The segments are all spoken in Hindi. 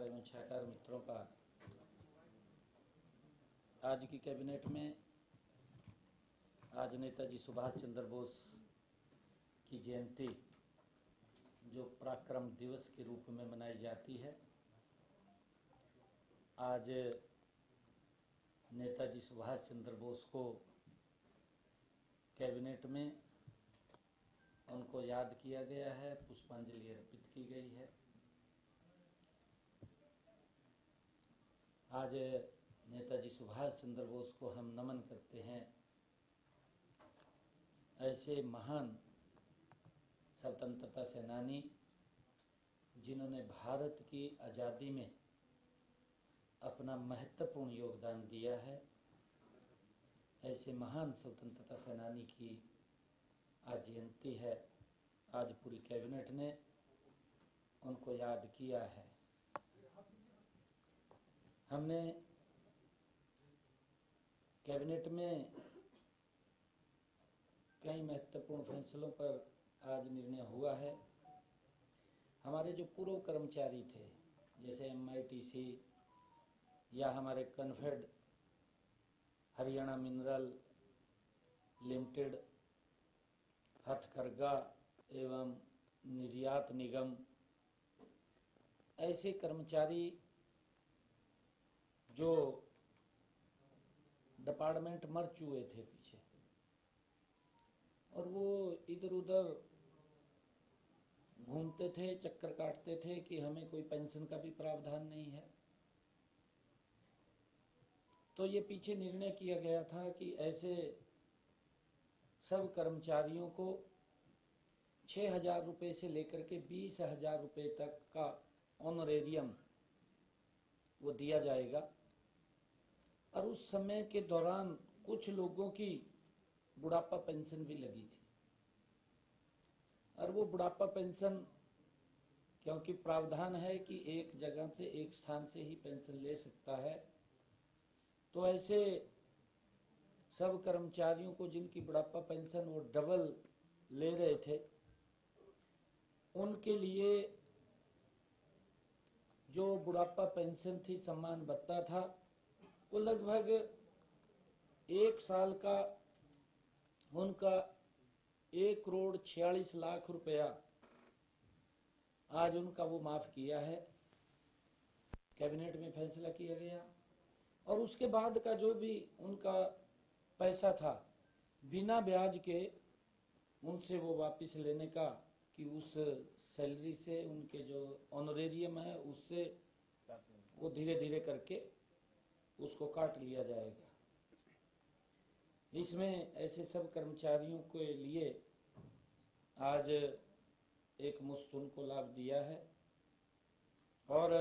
पत्रकार एवं छायाकार मित्रों का आज की कैबिनेट में आज नेताजी सुभाष चंद्र बोस की जयंती जो पराक्रम दिवस के रूप में मनाई जाती है, आज नेताजी सुभाष चंद्र बोस को कैबिनेट में उनको याद किया गया है, पुष्पांजलि अर्पित की गई है। आज नेताजी सुभाष चंद्र बोस को हम नमन करते हैं। ऐसे महान स्वतंत्रता सेनानी जिन्होंने भारत की आज़ादी में अपना महत्वपूर्ण योगदान दिया है, ऐसे महान स्वतंत्रता सेनानी की आज जयंती है। आज पूरी कैबिनेट ने उनको याद किया है। हमने कैबिनेट में कई महत्वपूर्ण फैसलों पर आज निर्णय हुआ है। हमारे जो पूर्व कर्मचारी थे, जैसे MITC या हमारे कन्फेड हरियाणा मिनरल लिमिटेड, हथकरघा एवं निर्यात निगम, ऐसे कर्मचारी जो डिपार्टमेंट मर चुके थे पीछे, और वो इधर उधर घूमते थे, चक्कर काटते थे कि हमें कोई पेंशन का भी प्रावधान नहीं है। तो ये पीछे निर्णय किया गया था कि ऐसे सब कर्मचारियों को 6,000 रुपये से लेकर के 20,000 रुपये तक का ऑनरेरियम वो दिया जाएगा। और उस समय के दौरान कुछ लोगों की बुढ़ापा पेंशन भी लगी थी, और वो बुढ़ापा पेंशन, क्योंकि प्रावधान है कि एक जगह से एक स्थान से ही पेंशन ले सकता है, तो ऐसे सब कर्मचारियों को जिनकी बुढ़ापा पेंशन वो डबल ले रहे थे, उनके लिए जो बुढ़ापा पेंशन थी, सम्मान भत्ता था, वो लगभग 1 साल का उनका 1,46,00,000 रुपया आज उनका वो माफ किया है। कैबिनेट में फैसला किया गया। और उसके बाद का जो भी उनका पैसा था, बिना ब्याज के उनसे वो वापस लेने का, कि उस सैलरी से उनके जो ऑनरेरियम है उससे वो धीरे धीरे करके उसको काट लिया जाएगा। इसमें ऐसे सब कर्मचारियों के लिए आज एक मुश्त उनको लाभ दिया है। और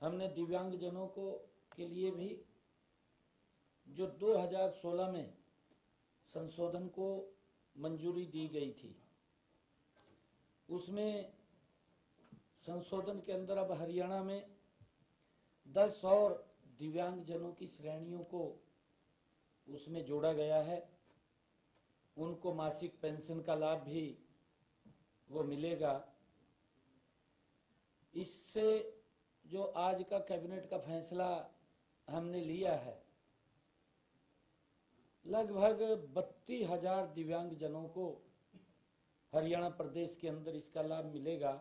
हमने दिव्यांगजनों को के लिए भी जो 2016 में संशोधन को मंजूरी दी गई थी, उसमें संशोधन के अंदर अब हरियाणा में 10 और दिव्यांगजनों की श्रेणियों को उसमें जोड़ा गया है। उनको मासिक पेंशन का लाभ भी वो मिलेगा। इससे जो आज का कैबिनेट का फैसला हमने लिया है, लगभग 32,000 दिव्यांगजनों को हरियाणा प्रदेश के अंदर इसका लाभ मिलेगा।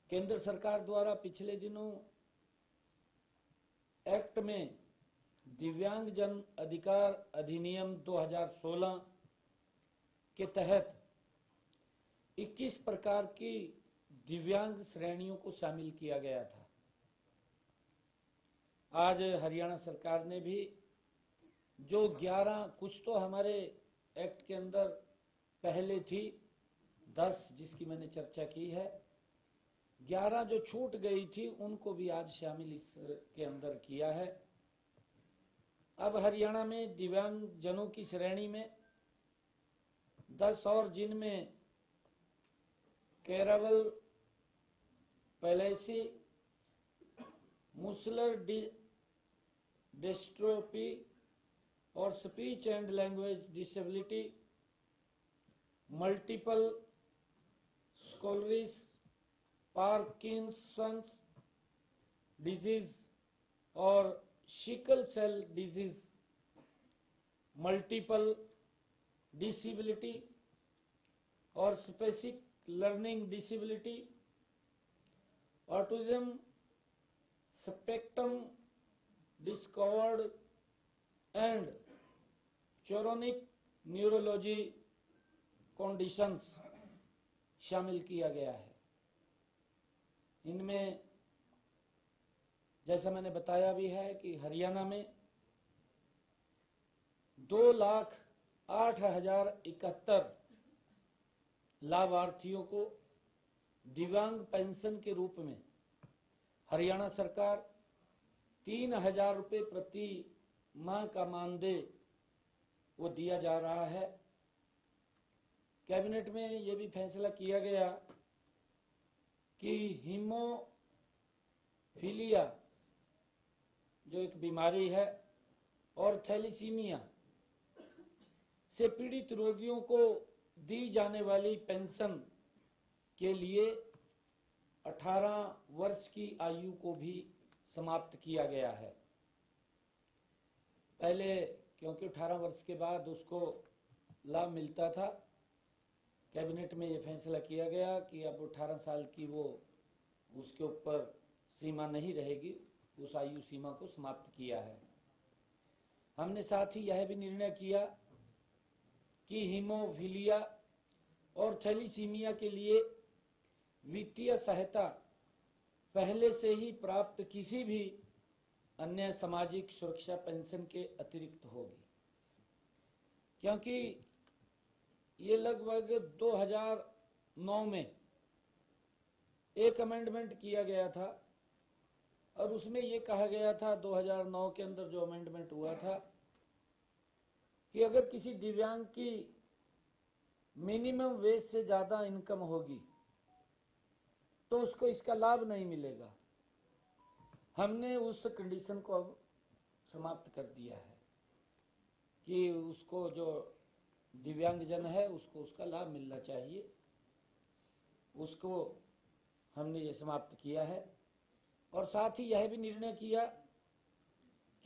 केंद्र सरकार द्वारा पिछले दिनों एक्ट में दिव्यांगजन अधिकार अधिनियम 2016 के तहत 21 प्रकार की दिव्यांग श्रेणियों को शामिल किया गया था। आज हरियाणा सरकार ने भी जो 11, कुछ तो हमारे एक्ट के अंदर पहले थी 10 जिसकी मैंने चर्चा की है, 11 जो छूट गई थी उनको भी आज शामिल इसके अंदर किया है। अब हरियाणा में दिव्यांगजनों की श्रेणी में 10 और, जिनमें कैरावल पैलेसी, मुस्लर डिस्ट्रोफी और speech and language disability, multiple sclerosis, Parkinson's disease और sickle cell disease, multiple disability और specific learning disability, autism spectrum disorder and chronic neurology conditions शामिल किया गया है। इनमें जैसा मैंने बताया भी है कि हरियाणा में 2,08,071 लाभार्थियों को दिव्यांग पेंशन के रूप में हरियाणा सरकार 3,000 रुपये प्रति माह का मानदेय वो दिया जा रहा है। कैबिनेट में ये भी फैसला किया गया कि हीमोफीलिया जो एक बीमारी है और थैलीसीमिया से पीड़ित रोगियों को दी जाने वाली पेंशन के लिए 18 वर्ष की आयु को भी समाप्त किया गया है। पहले क्योंकि 18 वर्ष के बाद उसको लाभ मिलता था, कैबिनेट में ये फैसला किया गया कि अब 18 साल की वो उसके ऊपर सीमा नहीं रहेगी, उस आयु सीमा को समाप्त किया है। हमने साथ ही यह भी निर्णय किया कि हीमोफीलिया और थैलीसीमिया के लिए वित्तीय सहायता पहले से ही प्राप्त किसी भी अन्य सामाजिक सुरक्षा पेंशन के अतिरिक्त होगी, क्योंकि ये लगभग 2009 में एक अमेंडमेंट किया गया था और उसमें ये कहा गया था, 2009 के अंदर जो अमेंडमेंट हुआ था कि अगर किसी दिव्यांग की मिनिमम वेज से ज्यादा इनकम होगी तो उसको इसका लाभ नहीं मिलेगा। हमने उस कंडीशन को अब समाप्त कर दिया है कि उसको जो दिव्यांगजन है उसको उसका लाभ मिलना चाहिए, उसको हमने ये समाप्त किया है। और साथ ही यह भी निर्णय किया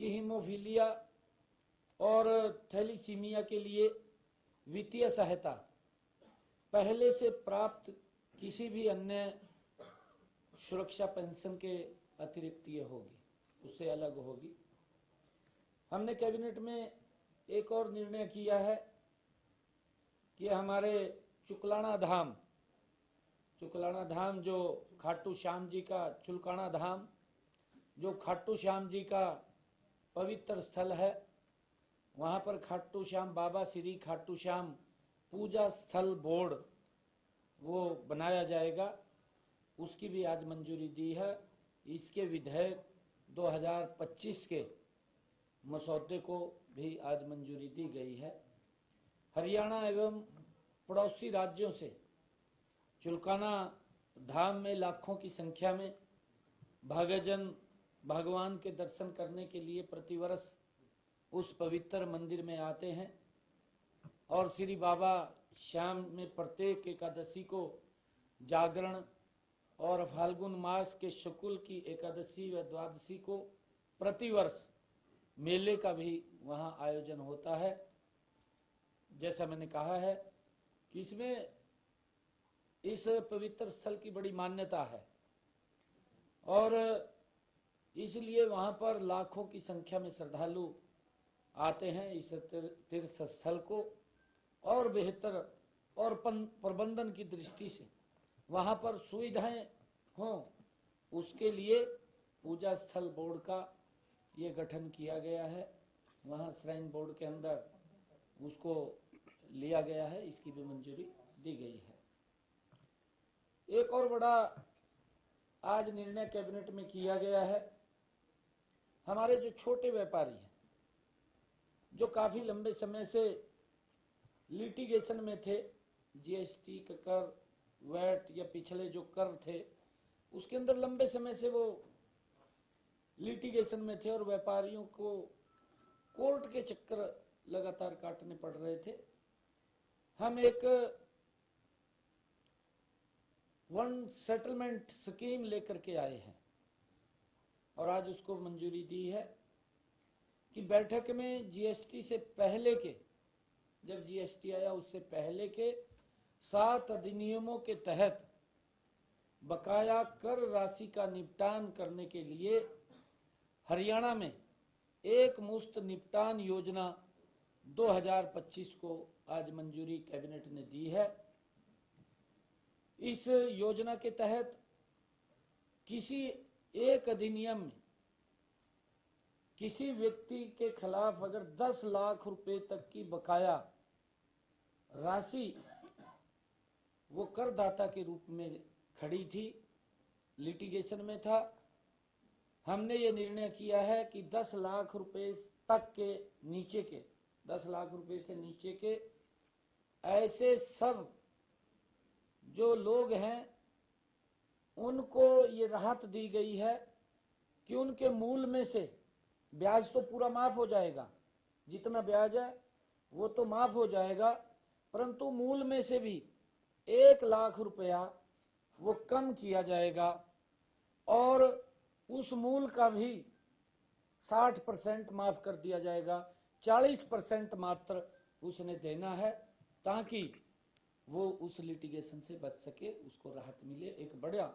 कि हीमोफीलिया और थैलीसीमिया के लिए वित्तीय सहायता पहले से प्राप्त किसी भी अन्य सुरक्षा पेंशन के अतिरिक्त ये होगी, उससे अलग होगी। हमने कैबिनेट में एक और निर्णय किया है कि हमारे चुकलाना धाम जो खाटू श्याम जी का चुलकाना धाम जो खाटू श्याम जी का पवित्र स्थल है, वहां पर खाटू श्याम बाबा श्री खाटू श्याम पूजा स्थल बोर्ड वो बनाया जाएगा, उसकी भी आज मंजूरी दी है। इसके विधेयक 2025 के मसौदे को भी आज मंजूरी दी गई है। हरियाणा एवं पड़ोसी राज्यों से चुलकाना धाम में लाखों की संख्या में भक्तजन भगवान के दर्शन करने के लिए प्रतिवर्ष उस पवित्र मंदिर में आते हैं और श्री बाबा श्याम में प्रत्येक एकादशी को जागरण और फाल्गुन मास के शुक्ल की एकादशी व द्वादशी को प्रतिवर्ष मेले का भी वहां आयोजन होता है। जैसा मैंने कहा है कि इसमें इस पवित्र स्थल की बड़ी मान्यता है और इसलिए वहां पर लाखों की संख्या में श्रद्धालु आते हैं इस तीर्थ स्थल को और बेहतर और प्रबंधन की दृष्टि से वहां पर सुविधाएं हों, उसके लिए पूजा स्थल बोर्ड का ये गठन किया गया है। वहां श्राइन बोर्ड के अंदर उसको लिया गया है, इसकी भी मंजूरी दी गई है। एक और बड़ा आज निर्णय कैबिनेट में किया गया है, हमारे जो छोटे व्यापारी हैं जो काफी लंबे समय से लिटिगेशन में थे, जीएसटी का कर, वैट या पिछले जो कर थे उसके अंदर लंबे समय से वो लिटिगेशन में थे और व्यापारियों को कोर्ट के चक्कर लगातार काटने पड़ रहे थे। हम एक वन सेटलमेंट स्कीम लेकर के आए हैं और आज उसको मंजूरी दी है कि बैठक में जीएसटी से पहले के, जब जीएसटी आया उससे पहले के 7 अधिनियमों के तहत बकाया कर राशि का निपटान करने के लिए हरियाणा में एक मुश्त निपटान योजना 2025 को आज मंजूरी कैबिनेट ने दी है। इस योजना के तहत किसी एक अधिनियम में किसी व्यक्ति के खिलाफ अगर 10 लाख रुपए तक की बकाया राशि वो करदाता के रूप में खड़ी थी, लिटिगेशन में था, हमने ये निर्णय किया है कि 10 लाख रुपए तक के नीचे के, 10 लाख रुपए से नीचे के ऐसे सब जो लोग हैं उनको ये राहत दी गई है कि उनके मूल में से ब्याज तो पूरा माफ हो जाएगा, जितना ब्याज है वो तो माफ हो जाएगा, परंतु मूल में से भी 1 लाख रुपया वो कम किया जाएगा और उस मूल का भी 60% माफ कर दिया जाएगा। 40% मात्र उसने देना है ताकि वो उस लिटिगेशन से बच सके, उसको राहत मिले। एक बड़ा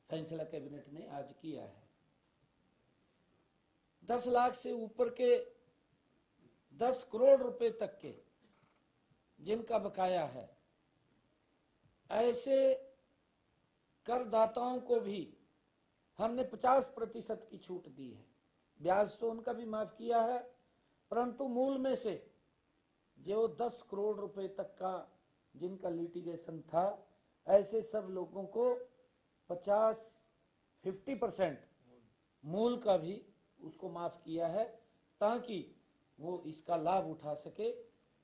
फैसला कैबिनेट ने आज किया है। 10 लाख से ऊपर के 10 करोड़ रुपए तक के जिनका बकाया है, ऐसे करदाताओं को भी हमने 50% की छूट दी है। ब्याज तो उनका भी माफ किया है, परंतु मूल में से जो 10 करोड़ रुपए तक का जिनका लिटिगेशन था, ऐसे सब लोगों को 50% मूल का भी उसको माफ किया है ताकि वो इसका लाभ उठा सके,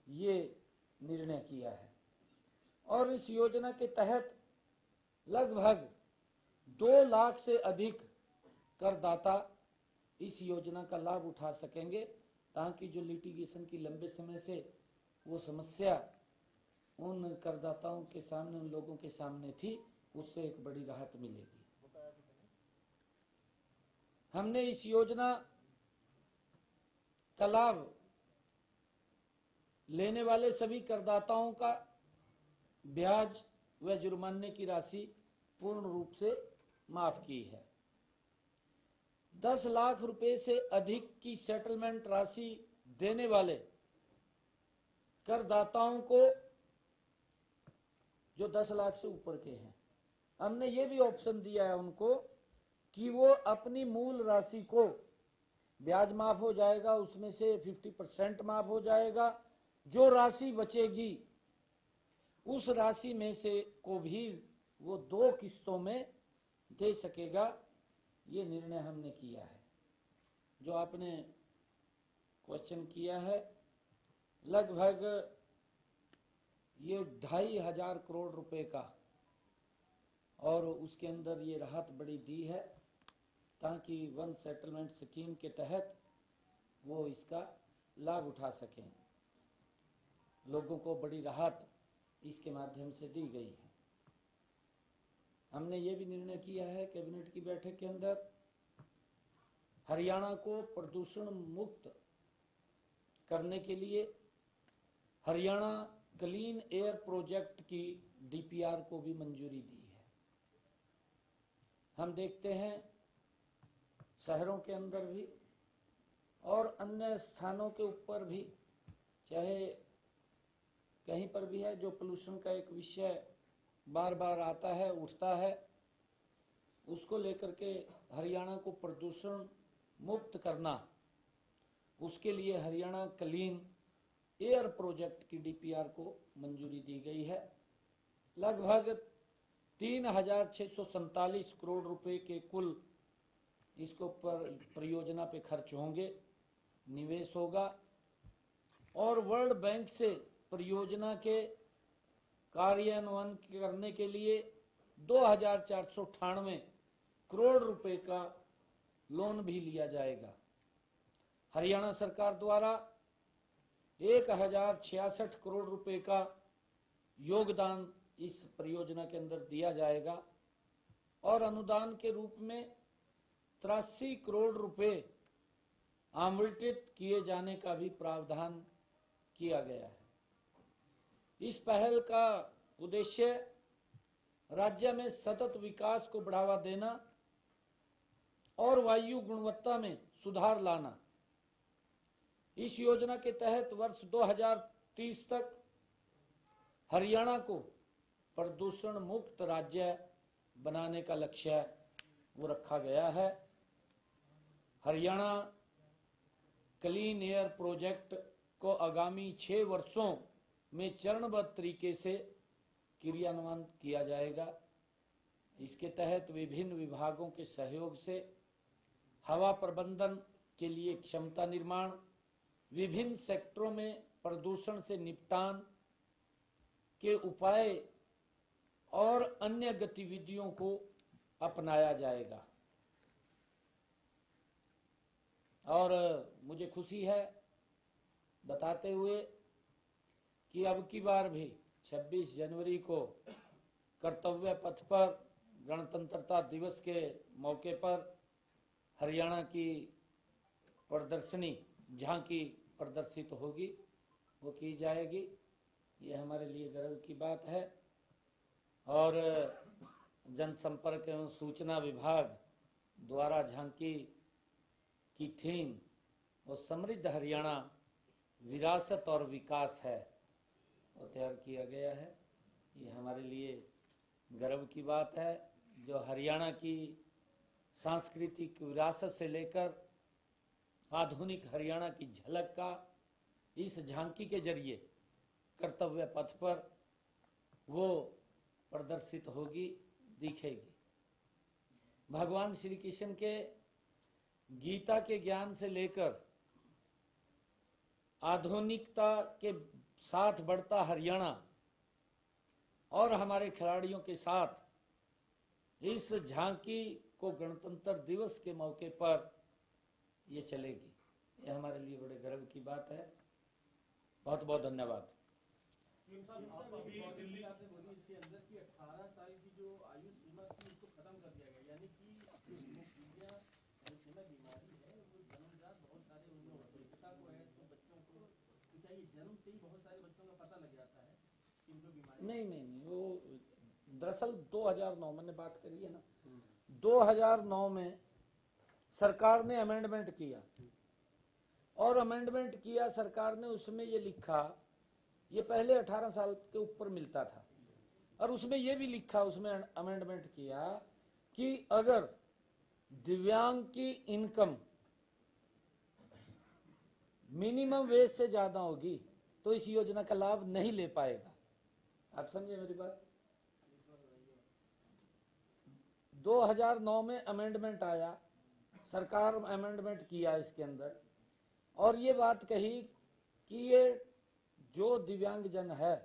ये निर्णय किया है। और इस योजना के तहत लगभग 2 लाख से अधिक करदाता इस योजना का लाभ उठा सकेंगे ताकि जो लिटिगेशन की लंबे समय से वो समस्या उन करदाताओं के सामने, उन लोगों के सामने थी, उससे एक बड़ी राहत मिलेगी। हमने इस योजना का लाभ लेने वाले सभी करदाताओं का ब्याज व जुर्माने की राशि पूर्ण रूप से माफ की है। 10 लाख रुपए से अधिक की सेटलमेंट राशि देने वाले करदाताओं को, जो 10 लाख से ऊपर के हैं, हमने ये भी ऑप्शन दिया है उनको कि वो अपनी मूल राशि को, ब्याज माफ हो जाएगा, उसमें से 50% माफ हो जाएगा, जो राशि बचेगी उस राशि में से को भी वो 2 किस्तों में दे सकेगा। ये निर्णय हमने किया है। जो आपने क्वेश्चन किया है, लगभग ये 2,500 करोड़ रुपए का, और उसके अंदर ये राहत बड़ी दी है ताकि वन सेटलमेंट स्कीम के तहत वो इसका लाभ उठा सकें। लोगों को बड़ी राहत इसके माध्यम से दी गई है। हमने ये भी निर्णय किया है कैबिनेट की बैठक के अंदर, हरियाणा को प्रदूषण मुक्त करने के लिए हरियाणा क्लीन एयर प्रोजेक्ट की डीपीआर को भी मंजूरी दी है। हम देखते हैं शहरों के अंदर भी और अन्य स्थानों के ऊपर भी, चाहे कहीं पर भी है, जो पोल्यूशन का एक विषय बार बार आता है, उठता है, उसको लेकर के हरियाणा को प्रदूषण मुक्त करना, उसके लिए हरियाणा क्लीन एयर प्रोजेक्ट की डीपीआर को मंजूरी दी गई है। लगभग 3,647 करोड़ रुपए के कुल इसको पर परियोजना पे खर्च होंगे, निवेश होगा, और वर्ल्ड बैंक से परियोजना के कार्यान्वयन करने के लिए 2,498 करोड़ रुपए का लोन भी लिया जाएगा। हरियाणा सरकार द्वारा 1,066 करोड़ रुपए का योगदान इस परियोजना के अंदर दिया जाएगा। और अनुदान के रूप में 83 करोड़ रुपए आवंटित किए जाने का भी प्रावधान किया गया है। इस पहल का उद्देश्य राज्य में सतत विकास को बढ़ावा देना और वायु गुणवत्ता में सुधार लाना। इस योजना के तहत वर्ष 2030 तक हरियाणा को प्रदूषण मुक्त राज्य बनाने का लक्ष्य वो रखा गया है। हरियाणा क्लीन एयर प्रोजेक्ट को आगामी 6 वर्षों में चरणबद्ध तरीके से क्रियान्वयन किया जाएगा। इसके तहत विभिन्न विभागों के सहयोग से हवा प्रबंधन के लिए क्षमता निर्माण, विभिन्न सेक्टरों में प्रदूषण से निपटान के उपाय और अन्य गतिविधियों को अपनाया जाएगा। और मुझे खुशी है बताते हुए कि अब की बार भी 26 जनवरी को कर्तव्य पथ पर गणतंत्रता दिवस के मौके पर हरियाणा की प्रदर्शनी झांकी प्रदर्शित होगी, वो की जाएगी। ये हमारे लिए गर्व की बात है। और जनसंपर्क एवं सूचना विभाग द्वारा झांकी की थीम वो समृद्ध हरियाणा विरासत और विकास है, वो तैयार किया गया है। ये हमारे लिए गर्व की बात है। जो हरियाणा की सांस्कृतिक विरासत से लेकर आधुनिक हरियाणा की झलक का इस झांकी के जरिए कर्तव्य पथ पर वो प्रदर्शित होगी, दिखेगी। भगवान श्री कृष्ण के गीता के ज्ञान से लेकर आधुनिकता के साथ बढ़ता हरियाणा और हमारे खिलाड़ियों के साथ इस झांकी को गणतंत्र दिवस के मौके पर ये चलेगी। ये हमारे लिए बड़े गर्व की बात है। बहुत बहुत धन्यवाद। आपने बोली इसके अंदर कि 18 साल की जो आयु सीमा थी उसको खत्म कर दिया गया, यानी कि बीमारी है वो जन्मजात बहुत सारे उनमें पिता को है तो बच्चों को, तो क्या ये जन्म से ही बहुत सारे बच्चों का पता लग जाता है कि इनको बीमारी? नहीं, वो दरअसल 2009 मैंने बात करी है ना, 2009 में सरकार ने अमेंडमेंट किया और अमेंडमेंट किया सरकार ने, उसमें ये लिखा, ये पहले 18 साल के ऊपर मिलता था और उसमें ये भी लिखा, उसमें अमेंडमेंट किया कि अगर दिव्यांग की इनकम मिनिमम वेज से ज्यादा होगी तो इस योजना का लाभ नहीं ले पाएगा। आप समझे मेरी बात? 2009 में अमेंडमेंट आया, सरकार अमेंडमेंट किया इसके अंदर और ये बात कही कि ये जो दिव्यांगजन है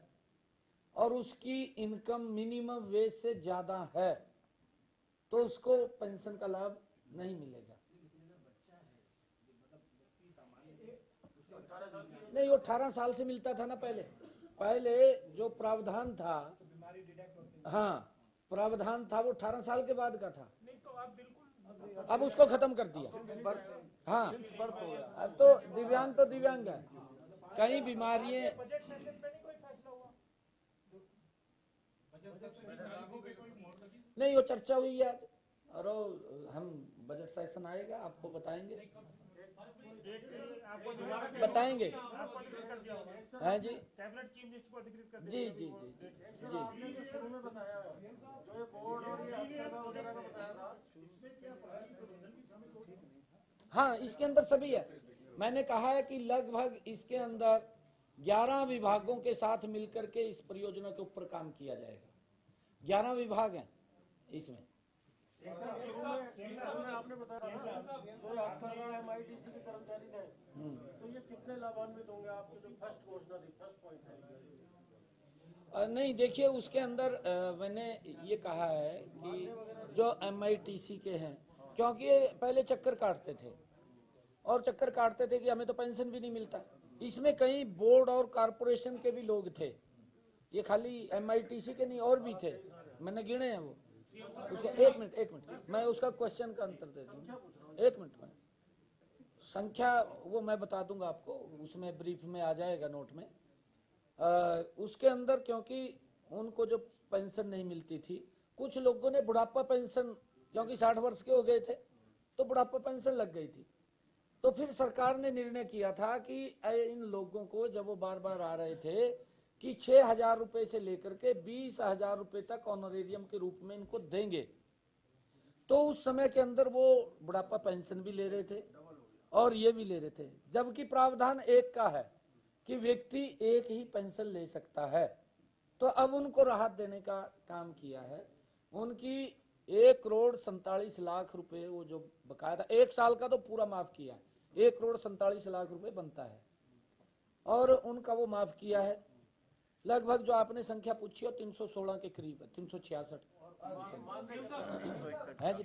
और उसकी इनकम मिनिमम वेज से ज्यादा है तो उसको पेंशन का लाभ नहीं मिलेगा। नहीं, वो 18 साल से मिलता था ना पहले जो प्रावधान था, हाँ प्रावधान था वो 18 साल के बाद का था। अब उसको खत्म कर दिया। हाँ, अब तो दिव्यांग है। कई बीमारियां, नहीं वो चर्चा हुई है और हम बजट सेशन आएगा आपको बताएंगे। हाँ जी, कैबिनेट चीफ मिनिस्टर को अधिकृत कर जी। शुरू में बताया जो ये बोर्ड और ये वगैरह का बताया था, हाँ इसके अंदर सभी है। मैंने कहा है कि लगभग इसके अंदर 11 विभागों के साथ मिलकर के इस परियोजना के ऊपर काम किया जाएगा। 11 विभाग हैं इसमें। आपने बताया जो 18 MIDC के कर्मचारी थे, तो ये कितने लाभान्वित होंगे? आपके जो फर्स्ट घोषणा थी, फर्स्ट पॉइंट है। नहीं देखिए, उसके अंदर मैंने ये कहा है कि जो MITC के हैं, क्योंकि पहले चक्कर काटते थे और चक्कर काटते थे कि हमें तो पेंशन भी नहीं मिलता। इसमें कई बोर्ड और कारपोरेशन के भी लोग थे, ये खाली MITC के नहीं और भी थे, मैंने गिने हैं वो। उसको एक मिनट मैं उसका क्वेश्चन का आंसर दे दूंगा। एक मिनट में संख्या वो मैं बता दूंगा आपको, उसमें ब्रीफ में आ जाएगा नोट में। उसके अंदर क्योंकि उनको जो पेंशन नहीं मिलती थी, कुछ लोगों ने बुढ़ापा पेंशन, क्योंकि 60 वर्ष के हो गए थे तो बुढ़ापा पेंशन लग गई थी, तो फिर सरकार ने निर्णय किया था कि इन लोगों को जब वो बार बार आ रहे थे कि 6,000 रुपए से लेकर के 20,000 रुपए तक ऑनरेरियम के रूप में इनको देंगे। तो उस समय के अंदर वो बुढ़ापा पेंशन भी ले रहे थे और ये भी ले रहे थे, जबकि प्रावधान एक का है कि व्यक्ति एक ही पेंशन ले सकता है। तो अब उनको राहत देने का काम किया है। उनकी 1,47,00,000 रुपए वो जो बकाया था, एक साल का तो पूरा माफ किया, 1,47,00,000 रुपए बनता है और उनका वो माफ किया है। लगभग जो आपने संख्या पूछी हो 316 के करीब है, 366 है जी,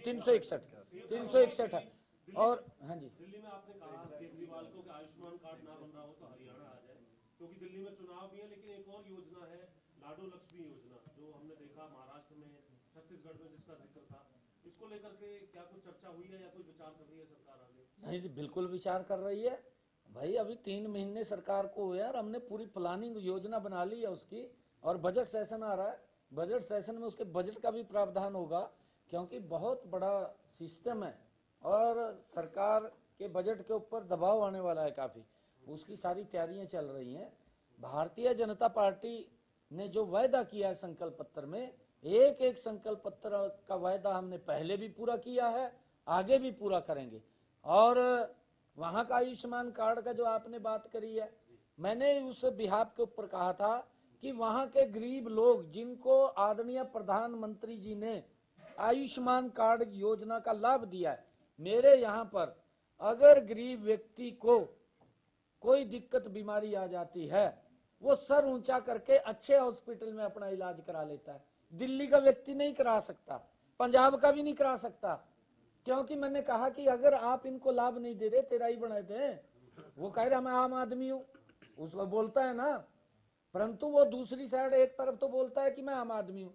361 है। और हाँ जी, दिल्ली में आपने कहा केजरीवाल को कि आयुष्मान कार्ड ना बन रहा हो तो हरियाणा आ जाए, क्योंकि दिल्ली में चुनाव भी है। लेकिन एक और योजना है लाडो लक्ष्मी योजना, जो हमने देखा महाराष्ट्र में, छत्तीसगढ़ में जिसका जिक्र था, इसको लेकर के क्या कुछ चर्चा हुई है या कोई विचार कर रही है सरकार आगे? नहीं, बिल्कुल विचार कर रही है भाई। अभी 3 महीने सरकार को हुए और हमने पूरी प्लानिंग योजना बना ली है उसकी, और बजट सेशन आ रहा है। बजट सेशन में उसके बजट का भी प्रावधान होगा, क्योंकि बहुत बड़ा सिस्टम है और सरकार के बजट के ऊपर दबाव आने वाला है काफी, उसकी सारी तैयारियां चल रही हैं। भारतीय जनता पार्टी ने जो वायदा किया है संकल्प पत्र में, एक एक संकल्प पत्र का वायदा हमने पहले भी पूरा किया है, आगे भी पूरा करेंगे। और वहां का आयुष्मान कार्ड का जो आपने बात करी है, मैंने उस बिहाफ के ऊपर कहा था कि वहां के गरीब लोग जिनको आदरणीय प्रधानमंत्री जी ने आयुष्मान कार्ड योजना का लाभ दिया है, मेरे यहाँ पर अगर गरीब व्यक्ति को कोई दिक्कत बीमारी आ जाती है, वो सर ऊंचा करके अच्छे हॉस्पिटल में अपना इलाज करा लेता है। दिल्ली का व्यक्ति नहीं करा सकता, पंजाब का भी नहीं करा सकता, क्योंकि मैंने कहा कि अगर आप इनको लाभ नहीं दे रहे, तेरा ही बनाए थे। वो कह रहा मैं आम आदमी हूं, उसको बोलता है ना, परंतु वो दूसरी साइड एक तरफ तो बोलता है कि मैं आम आदमी हूं,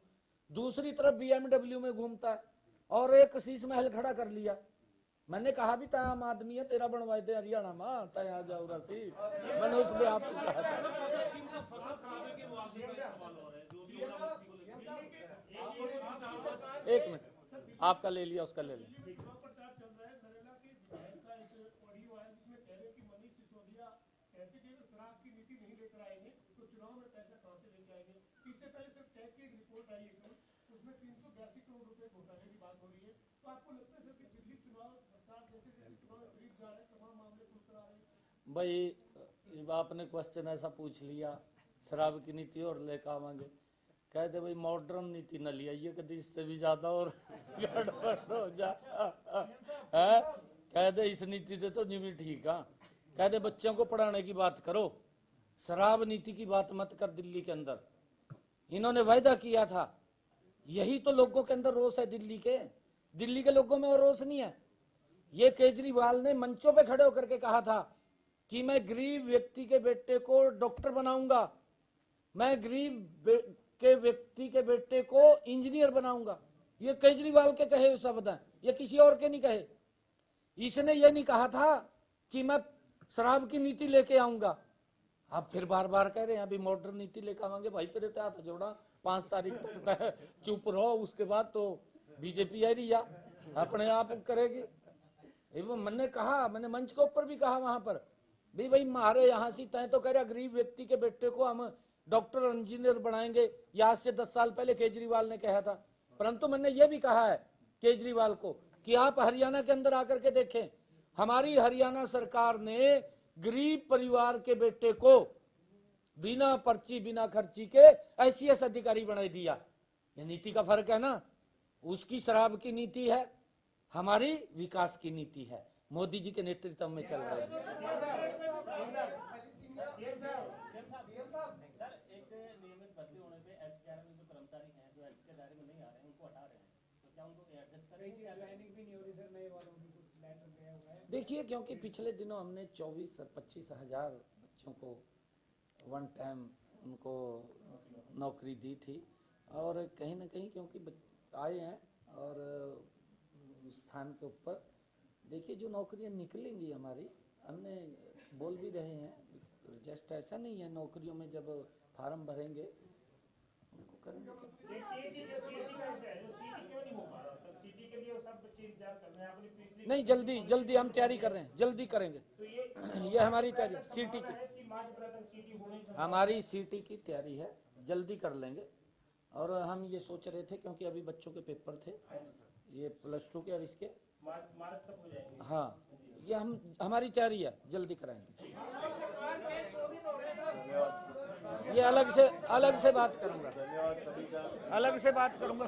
दूसरी तरफ BMW में घूमता है और एक शीश महल खड़ा कर लिया। मैंने कहा भी ता आम आदमी है, तेरा बनवाए थे हरियाणा में, तय आ जाओ रसी। मैंने उसमें आपको कहा था। एक मिनट, आपका ले लिया, उसका ले लिया। इससे पहले सर टैग की एक रिपोर्ट आई है, उसमें 382 करोड़ रुपए घोटाले की बात हो रही है। तो आपको लगता है सर कि दिल्ली चुनाव प्रचार जैसे जैसे चुनाव करीब जा रहे हैं, तमाम मामले खुलकर आ रहे हैं? भाई अब आपने क्वेश्चन ऐसा पूछ लिया, शराब की नीति और लेकर आवांगे, कहते भाई मॉडर्न नीति न लिया, ये कभी इससे भी ज्यादा और गड़बड़ हो जा है। कहते इस नीति से तो नहीं ठीक है, कहते बच्चों को पढ़ाने की बात करो, शराब नीति की बात मत कर। दिल्ली के अंदर इन्होंने वायदा किया था, यही तो लोगों के अंदर रोष है। दिल्ली के लोगों में और रोष नहीं है। ये केजरीवाल ने मंचों पे खड़े होकर के कहा था कि मैं गरीब व्यक्ति के बेटे को डॉक्टर बनाऊंगा, मैं गरीब के व्यक्ति के बेटे को इंजीनियर बनाऊंगा। ये केजरीवाल के कहे हुए शब्द हैं, ये किसी और के नहीं कहे। इसने ये नहीं कहा था कि मैं शराब की नीति लेके आऊंगा। आप फिर बार बार कह रहे हैं अभी मॉडर्न नीति लेकर आवांगे। भाई तेरे तो हाथ जोड़ा, 5 तारीख तक चुप रहो, उसके बाद तो बीजेपी आ रही है, अपने आप करेगी। मैंने कहा, मैंने मंच के ऊपर भी कहा वहां पर भी, भाई हमारे यहाँ से तय तो कह रहा गरीब व्यक्ति के बेटे को हम डॉक्टर इंजीनियर बनाएंगे। ये आज से 10 साल पहले केजरीवाल ने कहा था। परंतु मैंने ये भी कहा है केजरीवाल को कि आप हरियाणा के अंदर आकर के देखें, हमारी हरियाणा सरकार ने गरीब परिवार के बेटे को बिना पर्ची बिना खर्ची के ICS अधिकारी बना दिया। ये नीति का फर्क है ना। उसकी शराब की नीति है, हमारी विकास की नीति है, मोदी जी के नेतृत्व में चल रहे हैं। देखिए, क्योंकि पिछले दिनों हमने 24-25 हजार बच्चों को वन टाइम उनको नौकरी दी थी, और कहीं ना कहीं क्योंकि आए हैं और स्थान के ऊपर देखिए जो नौकरियां निकलेंगी हमारी, हमने बोल भी रहे हैं, जस्ट ऐसा नहीं है नौकरियों में जब फार्म भरेंगे उनको करेंगे। नहीं, जल्दी हम तैयारी कर रहे हैं, जल्दी करेंगे। ये हमारी तैयारी सीटी की, हमारी सीटी की तैयारी है, जल्दी कर लेंगे। और हम ये सोच रहे थे क्योंकि अभी बच्चों के पेपर थे ये +2 के और इसके मार्च तक हो जाएंगे। हाँ, ये हमारी तैयारी है, जल्दी कराएंगे। ये अलग से बात करूंगा, अलग से बात करूंगा।